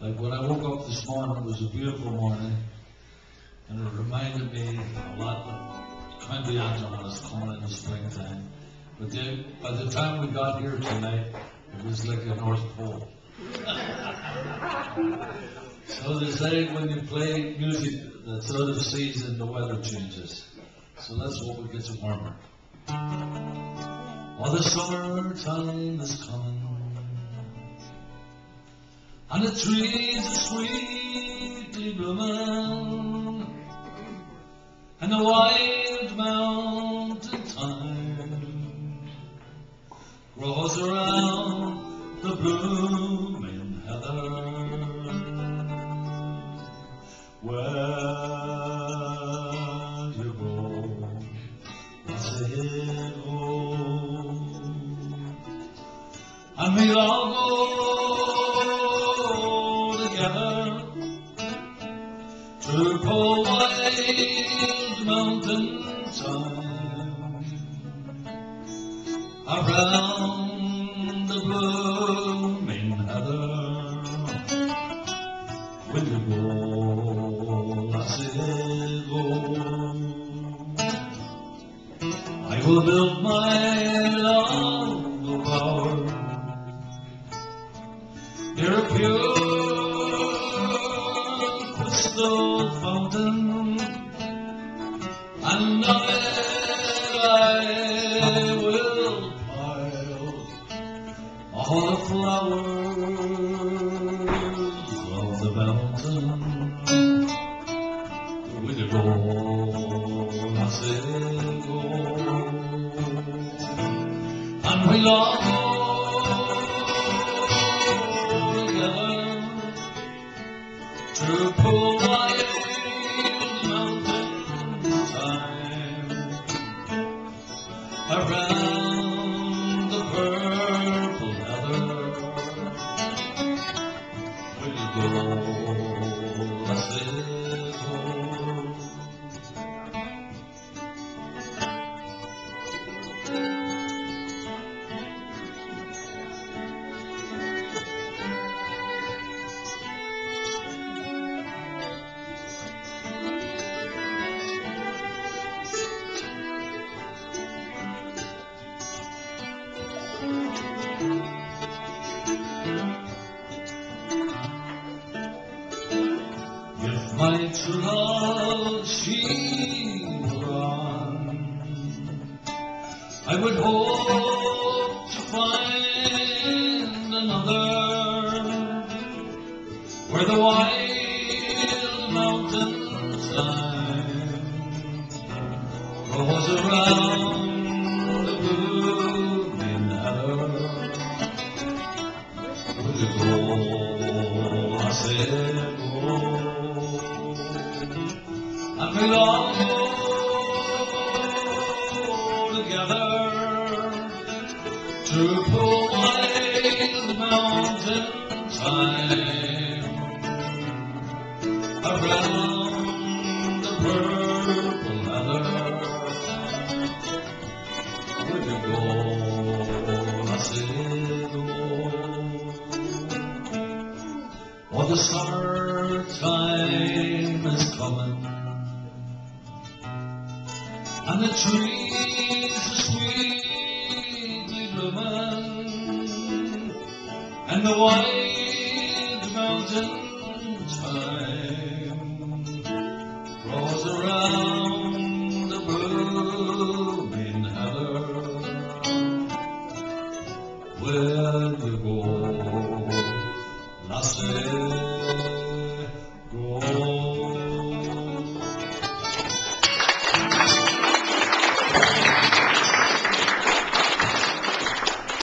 Like when I woke up this morning, it was a beautiful morning, and it reminded me a lot of County Antrim was coming in the springtime. But then, by the time we got here tonight, it was like a North Pole. So they say when you play music that's out of season, the weather changes. So let's hope it gets warmer. Oh, the summertime is coming, and the trees are sweetly blooming, and the wild mountain thyme grows around the blooming heather. Where you go, I said go, and we'll all go together to Paul Wild Mountain time, around the blooming heather. Will you go? I said go. I will build my love bower near a pure crystal fountain, and on it I will pile all the flowers of the mountain. Will you go? I said go, and we'll all go together to Paul Wild Mountain time, around the purple heather. Will you go? I said go. My true love, she will run, I would hope to find another where the wild mountain thyme grows around the blooming heather. Will you go? I said go, and we'll all go together to Paul Wild Mountain time, around the purple heather. Will you go? I said go. Oh, the summertime is coming, and the trees are sweetly blooming, and the wild mountain thyme